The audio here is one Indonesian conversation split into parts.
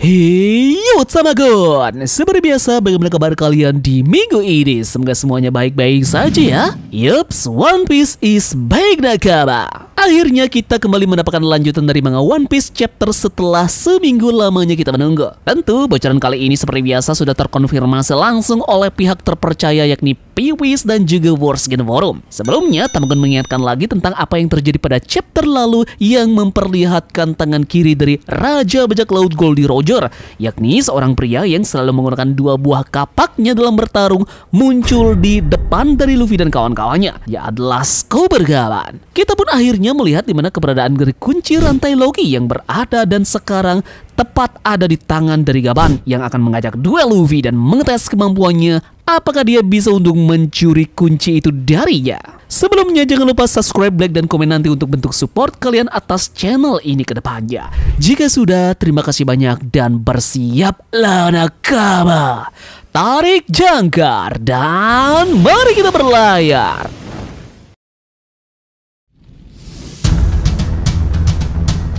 Hey, what's up, Agon? Seperti biasa, bagaimana kabar kalian di minggu ini? Semoga semuanya baik-baik saja ya. Yups, One Piece is baik nakaba. Akhirnya kita kembali mendapatkan lanjutan dari manga One Piece chapter setelah seminggu lamanya kita menunggu. Tentu, bocoran kali ini seperti biasa sudah terkonfirmasi langsung oleh pihak terpercaya yakni Peewee dan juga Warsgen Forum. Sebelumnya, Tamagon mengingatkan lagi tentang apa yang terjadi pada chapter lalu yang memperlihatkan tangan kiri dari Raja Bajak Laut Goldie Roger, yakni seorang pria yang selalu menggunakan dua buah kapaknya dalam bertarung muncul di depan dari Luffy dan kawan-kawannya. Ia adalah Scober Gaban. Kita pun akhirnya melihat di mana keberadaan dari kunci rantai Loki yang berada dan sekarang tepat ada di tangan dari Gaban yang akan mengajak duel Luffy dan mengetes kemampuannya apakah dia bisa untuk mencuri kunci itu darinya. Sebelumnya jangan lupa subscribe, like, dan komen nanti untuk bentuk support kalian atas channel ini ke depannya. Jika sudah, terima kasih banyak dan bersiaplah nakama. Tarik jangkar dan mari kita berlayar.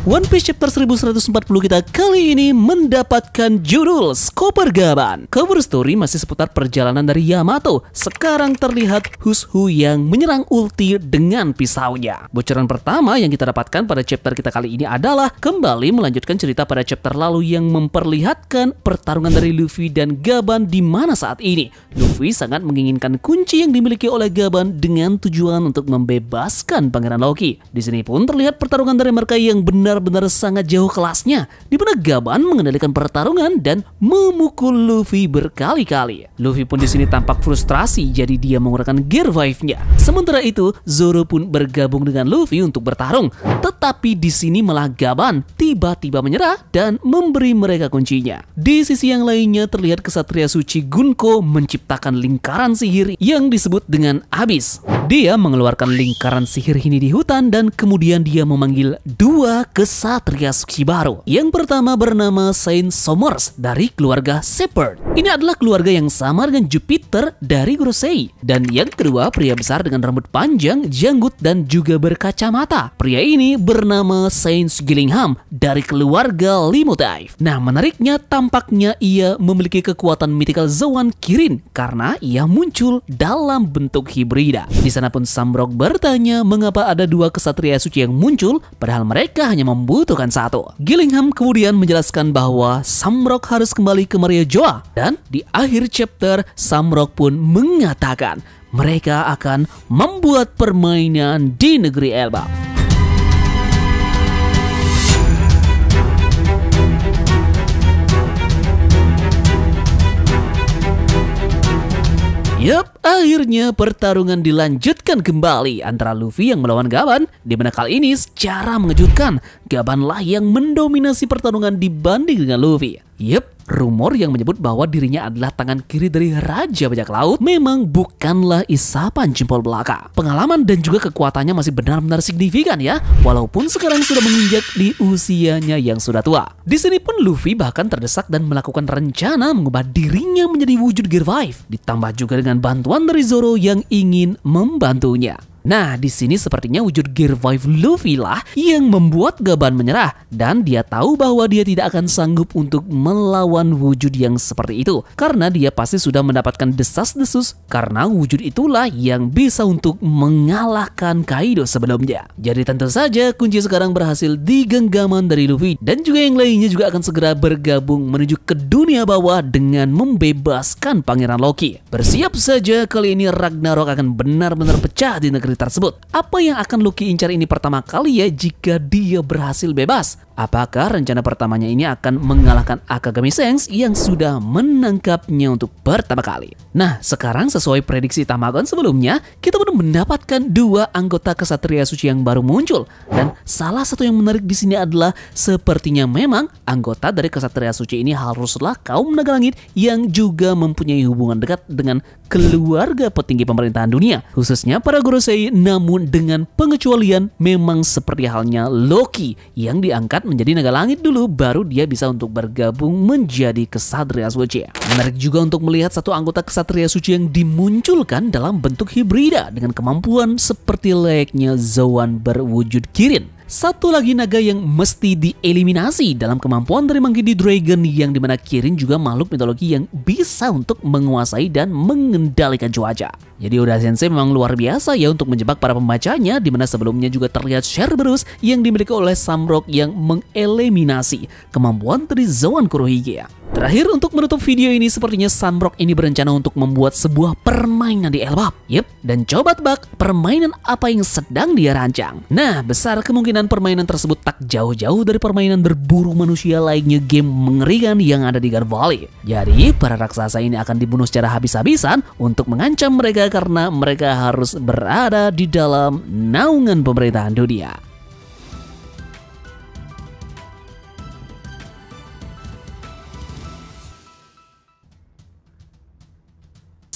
One Piece chapter 1140 kita kali ini mendapatkan judul Scober Gaban. Cover story masih seputar perjalanan dari Yamato. Sekarang terlihat Hushu yang menyerang ulti dengan pisaunya. Bocoran pertama yang kita dapatkan pada chapter kita kali ini adalah kembali melanjutkan cerita pada chapter lalu yang memperlihatkan pertarungan dari Luffy dan Gaban di mana saat ini Luffy sangat menginginkan kunci yang dimiliki oleh Gaban dengan tujuan untuk membebaskan Pangeran Loki. Di sini pun terlihat pertarungan dari mereka yang benar-benar sangat jauh kelasnya, di mana Gaban mengendalikan pertarungan dan memukul Luffy berkali-kali. Luffy pun di sini tampak frustrasi, jadi dia menggunakan Gear 5-nya. Sementara itu, Zoro pun bergabung dengan Luffy untuk bertarung, tetapi di sini malah Gaban tiba-tiba menyerah dan memberi mereka kuncinya. Di sisi yang lainnya terlihat Kesatria Suci Gunko menciptakan lingkaran sihir yang disebut dengan Abyss. Dia mengeluarkan lingkaran sihir ini di hutan dan kemudian dia memanggil dua Kesatria Suci baru. Yang pertama bernama Saint Somers dari keluarga Shepherd. Ini adalah keluarga yang sama dengan Jupiter dari Gorosei. Dan yang kedua pria besar dengan rambut panjang, janggut dan juga berkacamata. Pria ini bernama Saint Gillingham dari keluarga Limodive. Nah, menariknya tampaknya ia memiliki kekuatan mythical Zoan Kirin karena ia muncul dalam bentuk hibrida. Di sana pun Samrock bertanya mengapa ada dua Kesatria Suci yang muncul padahal mereka hanya membutuhkan satu. Gillingham kemudian menjelaskan bahwa Samrock harus kembali ke Maria Joa dan di akhir chapter Samrock pun mengatakan mereka akan membuat permainan di negeri Elbaf. Yup, akhirnya pertarungan dilanjutkan kembali antara Luffy yang melawan Gaban, di mana kali ini secara mengejutkan Gabanlah yang mendominasi pertarungan dibanding dengan Luffy. Yup, rumor yang menyebut bahwa dirinya adalah tangan kiri dari Raja Bajak Laut memang bukanlah isapan jempol belaka. Pengalaman dan juga kekuatannya masih benar-benar signifikan ya, walaupun sekarang sudah menginjak di usianya yang sudah tua. Di sini pun Luffy bahkan terdesak dan melakukan rencana mengubah dirinya menjadi wujud Gear 5, ditambah juga dengan bantuan dari Zoro yang ingin membantunya. Nah, di sini sepertinya wujud Gear 5 Luffy lah yang membuat Gaban menyerah dan dia tahu bahwa dia tidak akan sanggup untuk melawan wujud yang seperti itu karena dia pasti sudah mendapatkan desas-desus karena wujud itulah yang bisa untuk mengalahkan Kaido sebelumnya. Jadi tentu saja kunci sekarang berhasil di genggaman dari Luffy dan juga yang lainnya juga akan segera bergabung menuju ke dunia bawah dengan membebaskan Pangeran Loki. Bersiap saja, kali ini Ragnarok akan benar-benar pecah di negeri tersebut. Apa yang akan Loki incar ini pertama kali ya jika dia berhasil bebas? Apakah rencana pertamanya ini akan mengalahkan Akagami Sengs yang sudah menangkapnya untuk pertama kali? Nah, sekarang sesuai prediksi Tamagon sebelumnya, kita pun mendapatkan dua anggota Kesatria Suci yang baru muncul. Dan salah satu yang menarik di sini adalah sepertinya memang anggota dari Kesatria Suci ini haruslah kaum naga langit yang juga mempunyai hubungan dekat dengan keluarga petinggi pemerintahan dunia, khususnya para Gorosei, namun dengan pengecualian memang seperti halnya Loki yang diangkat menjadi naga langit dulu baru dia bisa untuk bergabung menjadi Kesatria Suci. Menarik juga untuk melihat satu anggota Kesatria Suci yang dimunculkan dalam bentuk hibrida dengan kemampuan seperti layaknya Zoan berwujud Kirin. satu lagi naga yang mesti dieliminasi dalam kemampuan dari Monkey D. Dragon, yang dimana Kirin juga makhluk mitologi yang bisa untuk menguasai dan mengendalikan cuaca. Jadi Oda Sensei memang luar biasa ya untuk menjebak para pembacanya, dimana sebelumnya juga terlihat Cerberus yang dimiliki oleh Samrock yang mengeliminasi kemampuan dari Zoan Kurohige. Terakhir, untuk menutup video ini, sepertinya Samrock ini berencana untuk membuat sebuah permainan di Elbap. Yep, dan coba tebak permainan apa yang sedang dia rancang. Nah, besar kemungkinan permainan tersebut tak jauh-jauh dari permainan berburu manusia lainnya game mengerikan yang ada di Gar Valley. Jadi, para raksasa ini akan dibunuh secara habis-habisan untuk mengancam mereka karena mereka harus berada di dalam naungan pemerintahan dunia.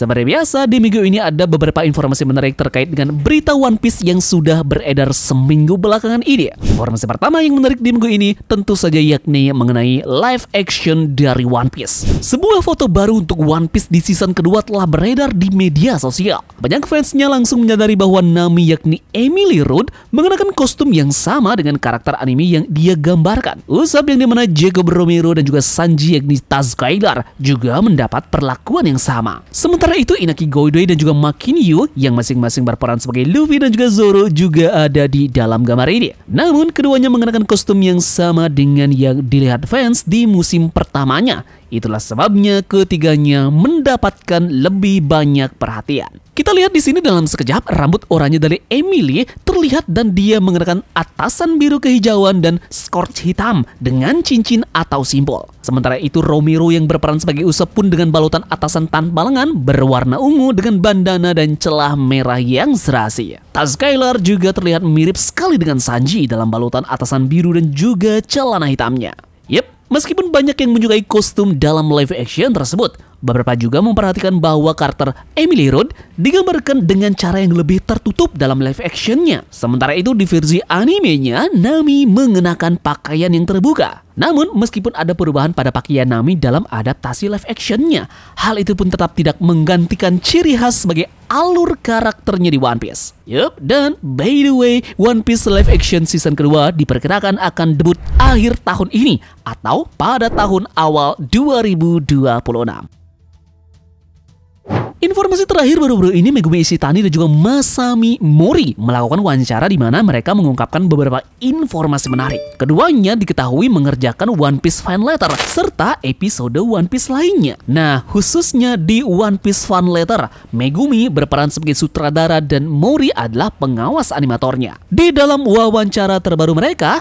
Seperti biasa, di minggu ini ada beberapa informasi menarik terkait dengan berita One Piece yang sudah beredar seminggu belakangan ini. Informasi pertama yang menarik di minggu ini tentu saja yakni mengenai live action dari One Piece. Sebuah foto baru untuk One Piece di season kedua telah beredar di media sosial. Banyak fansnya langsung menyadari bahwa Nami yakni Emily Rudd mengenakan kostum yang sama dengan karakter anime yang dia gambarkan. Usap yang dimana Jacob Romero dan juga Sanji yakni Taz Skylar juga mendapat perlakuan yang sama. Sementara itu, Inaki Godoy dan juga Makinyu yang masing-masing berperan sebagai Luffy dan juga Zoro juga ada di dalam gambar ini. Namun keduanya mengenakan kostum yang sama dengan yang dilihat fans di musim pertamanya. Itulah sebabnya ketiganya mendapatkan lebih banyak perhatian. Kita lihat di sini dalam sekejap rambut oranye dari Emily terlihat dan dia mengenakan atasan biru kehijauan dan skort hitam dengan cincin atau simbol. Sementara itu Romero yang berperan sebagai Usopp pun dengan balutan atasan tanpa lengan berwarna ungu dengan bandana dan celah merah yang serasi. Taz Skylar juga terlihat mirip sekali dengan Sanji dalam balutan atasan biru dan juga celana hitamnya. Yep, meskipun banyak yang menyukai kostum dalam live action tersebut, beberapa juga memperhatikan bahwa karakter Emily Rudd digambarkan dengan cara yang lebih tertutup dalam live actionnya. Sementara itu di versi animenya, Nami mengenakan pakaian yang terbuka. Namun meskipun ada perubahan pada pakaian Nami dalam adaptasi live actionnya, hal itu pun tetap tidak menggantikan ciri khas sebagai alur karakternya di One Piece. Yup, dan by the way, One Piece live action season kedua diperkirakan akan debut akhir tahun ini atau pada tahun awal 2026. Informasi terakhir baru-baru ini, Megumi Ishitani dan juga Masami Mori melakukan wawancara di mana mereka mengungkapkan beberapa informasi menarik. Keduanya diketahui mengerjakan One Piece fan letter serta episode One Piece lainnya. Nah, khususnya di One Piece fan letter, Megumi berperan sebagai sutradara dan Mori adalah pengawas animatornya. Di dalam wawancara terbaru mereka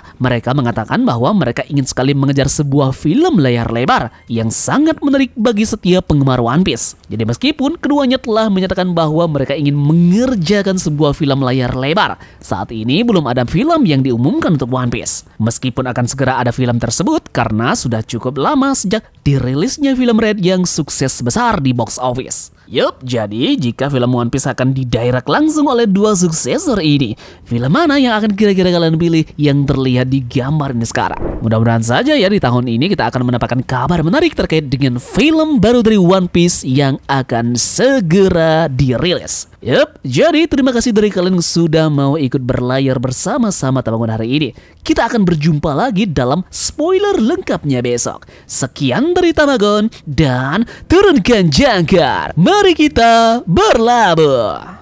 mengatakan bahwa mereka ingin sekali mengejar sebuah film layar lebar yang sangat menarik bagi setiap penggemar One Piece. Jadi meskipun keduanya telah menyatakan bahwa mereka ingin mengerjakan sebuah film layar lebar, saat ini belum ada film yang diumumkan untuk One Piece. Meskipun akan segera ada film tersebut karena sudah cukup lama sejak dirilisnya film Red yang sukses besar di box office. Yup, jadi jika film One Piece akan didirect langsung oleh dua suksesor ini, film mana yang akan kira-kira kalian pilih yang terlihat di gambar ini sekarang? Mudah-mudahan saja ya di tahun ini kita akan mendapatkan kabar menarik terkait dengan film baru dari One Piece yang akan segera dirilis. Yup, jadi terima kasih dari kalian yang sudah mau ikut berlayar bersama-sama Tamagon hari ini. Kita akan berjumpa lagi dalam spoiler lengkapnya besok. Sekian dari Tamagon dan turunkan jangkar. Mari kita berlabuh.